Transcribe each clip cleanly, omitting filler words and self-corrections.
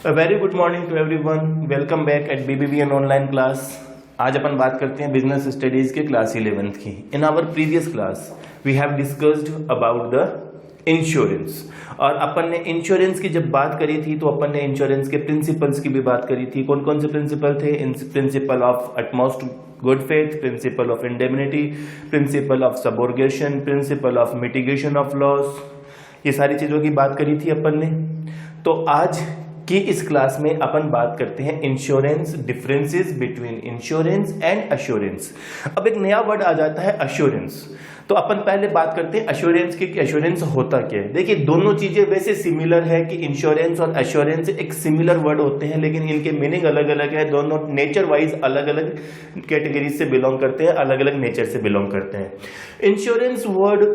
A very good morning to everyone. Welcome back at BBBN online class. आज अपन बात करते हैं बिजनेस स्टडीज के क्लास 11th की. In our previous class we have discussed about the insurance. और अपन ने इंश्योरेंस की जब बात करी थी तो अपन ने इंश्योरेंस के प्रिंसिपल्स की भी बात करी थी. कौन कौन से प्रिंसिपल थे? Principle of utmost good faith, principle of indemnity, principle of subrogation, principle of mitigation of loss. ये सारी चीजों की बात करी थी अपन ने. तो आज कि इस क्लास में अपन बात करते हैं insurance, differences between insurance and assurance. अब एक नया वर्ड आ जाता है अश्योरेंस. तो अपन पहले बात करते हैं अश्योरेंस की कि अश्योरेंस होता क्या है. देखिए दोनों चीजें वैसे सिमिलर है कि इंश्योरेंस और अश्योरेंस एक सिमिलर वर्ड होते हैं, लेकिन इनके मीनिंग अलग अलग है. दोनों नेचर वाइज अलग अलग कैटेगरीज से बिलोंग करते हैं, अलग अलग नेचर से बिलोंग करते हैं. इंश्योरेंस वर्ड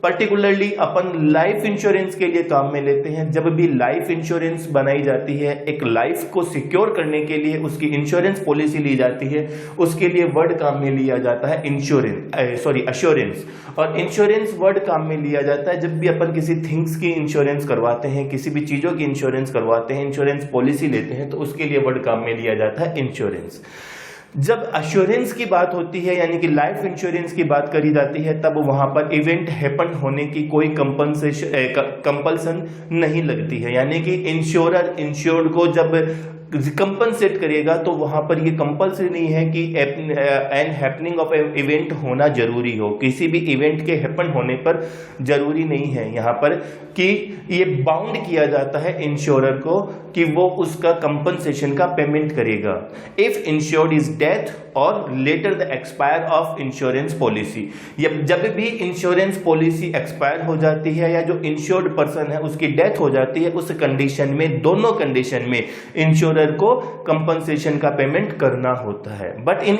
पर्टिकुलरली अपन लाइफ इंश्योरेंस के लिए काम में लेते हैं. जब भी लाइफ इंश्योरेंस बनाई जाती है, एक लाइफ को सिक्योर करने के लिए उसकी इंश्योरेंस पॉलिसी ली जाती है, उसके लिए वर्ड काम में लिया जाता है अश्योरेंस. और इंश्योरेंस वर्ड काम में लिया जाता है जब भी अपन किसी थिंग्स की इंश्योरेंस करवाते हैं, किसी भी चीजों की इंश्योरेंस करवाते हैं, इंश्योरेंस पॉलिसी लेते हैं, तो उसके लिए वर्ड काम में लिया जाता है इंश्योरेंस. जब अश्योरेंस की बात होती है यानी कि लाइफ इंश्योरेंस की बात करी जाती है, तब वहां पर इवेंट हैपन होने की कोई कंपल्सन नहीं लगती है. यानी कि इंश्योरर इंश्योर्ड को जब कंपनसेट करेगा तो वहां पर ये कंपल्सरी नहीं है कि एन हैपनिंग ऑफ इवेंट होना जरूरी हो. किसी भी इवेंट के हैपन होने पर जरूरी नहीं है यहाँ पर कि ये बाउंड किया जाता है इंश्योरर को कि वो उसका कंपनसेशन का पेमेंट करेगा इफ इंश्योर्ड इज डेथ और later the expire of insurance policy. जब भी इंश्योरेंस पॉलिसी एक्सपायर हो जाती है या जो इंश्योर्ड पर्सन है उसकी डेथ हो जाती है, उस कंडीशन में, दोनों कंडीशन में इंश्योरर को कंपनसेशन का पेमेंट करना होता है. बट इन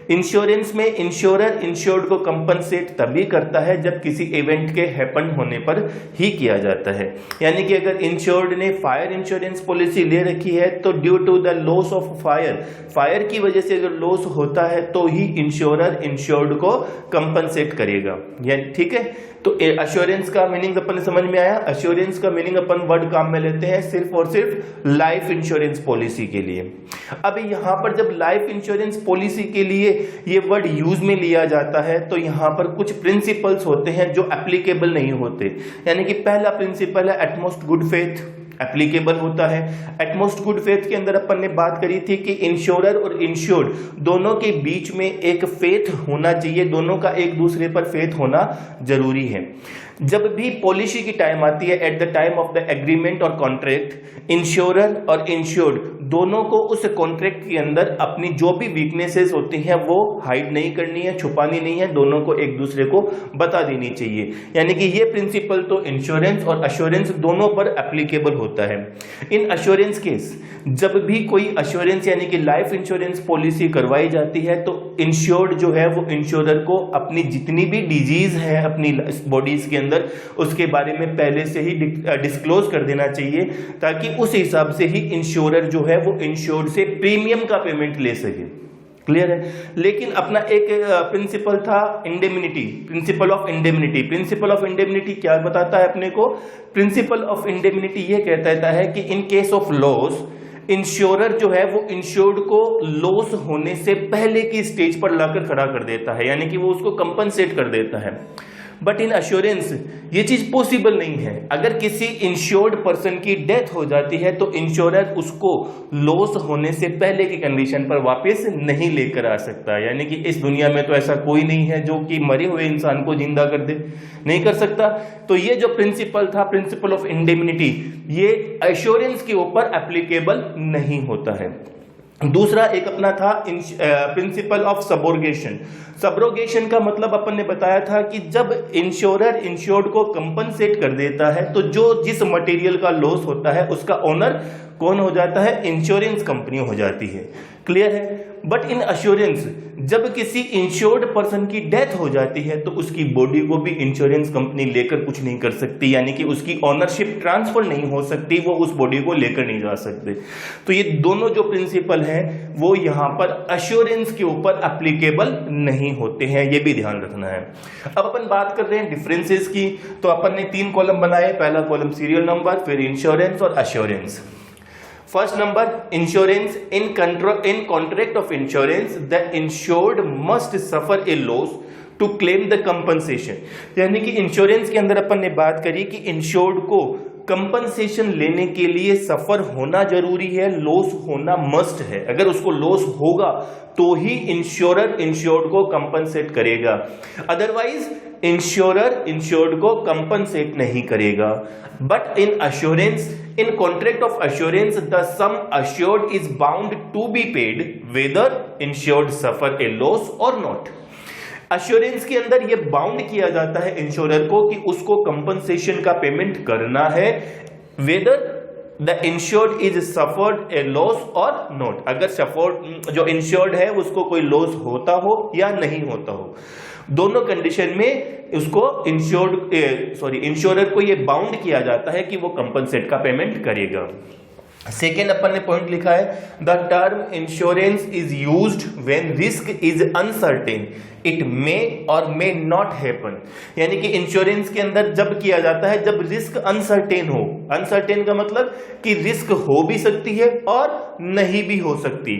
इंश्योरेंस में इंश्योरर इंश्योर्ड को कंपनसेट तभी करता है जब किसी इवेंट के हैपन होने पर ही किया जाता है. यानी कि अगर इंश्योर्ड ने फायर इंश्योरेंस पॉलिसी ले रखी है तो due to the loss of fire की वजह से अगर लॉस होता है तो ही इंश्योरर इंश्योर्ड को कंपनसेट करेगा. यानी ठीक है. तो अश्योरेंस का मीनिंग अपन समझ में आया. अश्योरेंस का मीनिंग अपन वर्ड काम में लेते हैं सिर्फ और सिर्फ लाइफ इंश्योरेंस पॉलिसी के लिए. अब यहां पर जब लाइफ इंश्योरेंस पॉलिसी के लिए ये वर्ड यूज में लिया जाता है तो यहां पर कुछ प्रिंसिपल्स होते हैं जो एप्लीकेबल नहीं होते. यानी कि पहला प्रिंसिपल है एटमोस्ट गुड फेथ, एप्लीकेबल होता है. एटमोस्ट गुड फेथ के अंदर अपन ने बात करी थी कि इंश्योरर और इंश्योर्ड दोनों के बीच में एक फेथ होना चाहिए, दोनों का एक दूसरे पर फेथ होना जरूरी है. जब भी पॉलिसी की टाइम आती है, at the time of the agreement और कॉन्ट्रैक्ट, इंश्योरर और इंश्योर्ड दोनों को उस कॉन्ट्रैक्ट के अंदर अपनी जो भी वीकनेसेस होती हैं वो हाइड नहीं करनी है, छुपानी नहीं है, दोनों को एक दूसरे को बता देनी चाहिए. यानी कि ये प्रिंसिपल तो इंश्योरेंस और अश्योरेंस दोनों पर एप्लीकेबल होता है. इन अश्योरेंस केस जब भी कोई अश्योरेंस यानी कि लाइफ इंश्योरेंस पॉलिसी करवाई जाती है तो इंश्योर्ड जो है वो इंश्योरर को अपनी जितनी भी डिजीज है अपनी बॉडीज के अंदर उसके बारे में पहले से ही डिस्क्लोज कर देना चाहिए ताकि उस हिसाब से ही इंश्योरर जो है वो इंश्योर्ड से प्रीमियम का पेमेंट ले सके. क्लियर है. लेकिन अपना एक प्रिंसिपल था indemnity, principle of indemnity. Principle of indemnity क्या बताता है अपने को? प्रिंसिपल ऑफ इंडेमनिटी ये कहता है कि in case of loss insurer जो है वो इंश्योर्ड को लॉस होने से पहले की स्टेज पर लाकर खड़ा कर देता है, यानी कि वो उसको कंपनसेट कर देता है. बट इन अश्योरेंस ये चीज पॉसिबल नहीं है. अगर किसी इंश्योर्ड पर्सन की डेथ हो जाती है तो इंश्योरर उसको लॉस होने से पहले की कंडीशन पर वापस नहीं लेकर आ सकता. यानी कि इस दुनिया में तो ऐसा कोई नहीं है जो कि मरे हुए इंसान को जिंदा कर दे, नहीं कर सकता. तो ये जो प्रिंसिपल था, प्रिंसिपल ऑफ इंडेमनिटी, ये अश्योरेंस के ऊपर एप्लीकेबल नहीं होता है. दूसरा एक अपना था प्रिंसिपल ऑफ सबोर्गेशन. सबरोगेशन का मतलब अपन ने बताया था कि जब इंश्योरर इंश्योर्ड को कंपनसेट कर देता है तो जो जिस मटेरियल का लॉस होता है उसका ओनर कौन हो जाता है? इंश्योरेंस कंपनी हो जाती है. क्लियर है. बट इन अश्योरेंस जब किसी इंश्योर्ड पर्सन की डेथ हो जाती है तो उसकी बॉडी को भी इंश्योरेंस कंपनी लेकर कुछ नहीं कर सकती, यानी कि उसकी ओनरशिप ट्रांसफर नहीं हो सकती, वो उस बॉडी को लेकर नहीं जा सकते. तो ये दोनों जो प्रिंसिपल हैं वो यहां पर अश्योरेंस के ऊपर एप्लीकेबल नहीं होते हैं, ये भी ध्यान रखना है. अब अपन बात कर रहे हैं डिफरेंसेस की. तो अपन ने 3 कॉलम बनाए. पहला कॉलम सीरियल नंबर, फिर इंश्योरेंस और assurance. First number, insurance in contract of insurance the insured must suffer a loss to claim the compensation. यानी कि इंश्योरेंस के अंदर अपन ने बात करी कि इंश्योर्ड को कंपनसेशन लेने के लिए सफर होना जरूरी है, लॉस होना मस्ट है। अगर उसको लॉस होगा तो ही इंश्योरर इंश्योर्ड को कंपनसेट करेगा, अदरवाइज इंश्योरर इंश्योर्ड को कंपनसेट नहीं करेगा। But in assurance, in contract of assurance the sum assured is bound to be paid whether insured suffer a loss और नॉट। अश्योरेंस के अंदर यह बाउंड किया जाता है इंश्योरर को कि उसको कंपनसेशन का पेमेंट करना है, whether the insured is suffered A loss और नॉट। अगर सफर्ड जो इंश्योर्ड है उसको कोई लॉस होता हो या नहीं होता हो, दोनों कंडीशन में उसको इंश्योरर को यह बाउंड किया जाता है कि वो कंपनसेट का पेमेंट करेगा। सेकेंड अपन ने पॉइंट लिखा है, the term insurance is used when risk is uncertain it may और मे नॉट हैपन। यानी कि इंश्योरेंस के अंदर जब किया जाता है जब रिस्क अनसर्टेन हो। अनसर्टेन का मतलब कि रिस्क हो भी सकती है और नहीं भी हो सकती।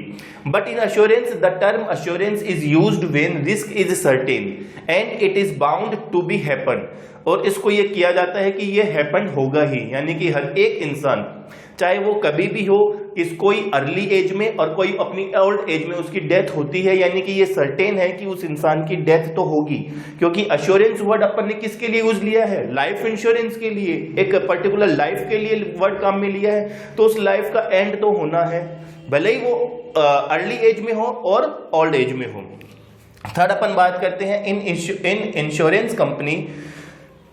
But in assurance the term assurance is used when risk is certain and it is bound to be happen. और इसको ये किया जाता है कि ये हैपन होगा ही, यानी कि हर एक इंसान चाहे वो कभी भी हो, कोई अर्ली एज में और कोई अपनी ओल्ड एज में उसकी डेथ होती है, यानी कि ये सर्टेन है कि उस इंसान की डेथ तो होगी। क्योंकि अश्योरेंस वर्ड अपन ने किसके लिए यूज लिया है? लाइफ इंश्योरेंस के लिए, एक पर्टिकुलर लाइफ के लिए वर्ड काम में लिया है, तो उस लाइफ का एंड तो होना है, भले ही वो अर्ली एज में हो और ओल्ड एज में हो। थर्ड अपन बात करते हैं, in insurance company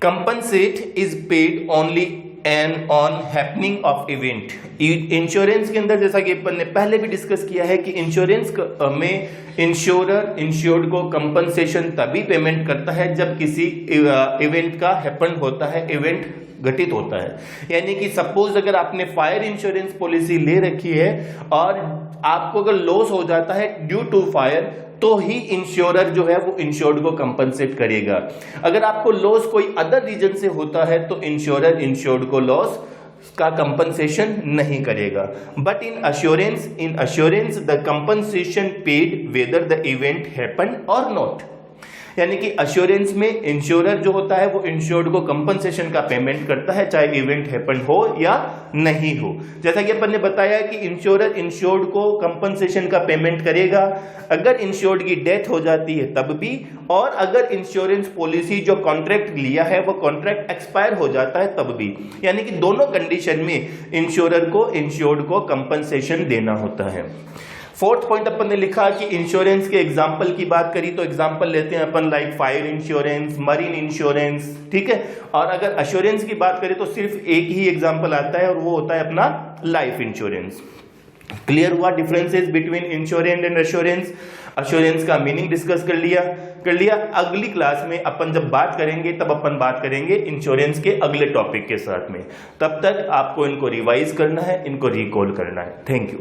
compensate is paid only and on happening of event. Insurance के अंदर जैसा कि अपन ने पहले भी डिस्कस किया है कि इंश्योरेंस में इंश्योरर इंश्योर्ड को कंपनसेशन तभी पेमेंट करता है जब किसी इवेंट का हैपन होता है, इवेंट घटित होता है। यानी कि सपोज अगर आपने फायर इंश्योरेंस पॉलिसी ले रखी है और आपको अगर लॉस हो जाता है ड्यू टू फायर, तो ही इंश्योरर जो है वो इंश्योर्ड को कंपनसेट करेगा। अगर आपको लॉस कोई अदर रीजन से होता है तो इंश्योरर इंश्योर्ड को लॉस का कंपनसेशन नहीं करेगा। But in assurance the compensation paid whether the event happen और नॉट। यानी कि अश्योरेंस में इंश्योरर जो होता है वो इंश्योर्ड को कंपनसेशन का पेमेंट करता है चाहे इवेंट हैपन हो या नहीं हो। जैसा कि अपन ने बताया कि इंश्योरर इंश्योर्ड को कंपनसेशन का पेमेंट करेगा अगर इंश्योर्ड की डेथ हो जाती है तब भी, और अगर इंश्योरेंस पॉलिसी जो कॉन्ट्रैक्ट लिया है वो कॉन्ट्रैक्ट एक्सपायर हो जाता है तब भी। यानी कि दोनों कंडीशन में इंश्योरर को इंश्योर्ड को कंपनसेशन देना होता है। फोर्थ पॉइंट अपन ने लिखा कि इंश्योरेंस के एग्जाम्पल की बात करी तो एग्जाम्पल लेते हैं अपन like fire insurance, marine insurance, ठीक है। और अगर अश्योरेंस की बात करें तो सिर्फ एक ही एग्जाम्पल आता है और वो होता है अपना लाइफ इंश्योरेंस। क्लियर हुआ differences between insurance and assurance. Assurance का मीनिंग डिस्कस कर लिया। अगली क्लास में अपन जब बात करेंगे तब अपन बात करेंगे इंश्योरेंस के अगले टॉपिक के साथ में। तब तक आपको इनको रिवाइज करना है, इनको रिकॉल करना है। Thank you.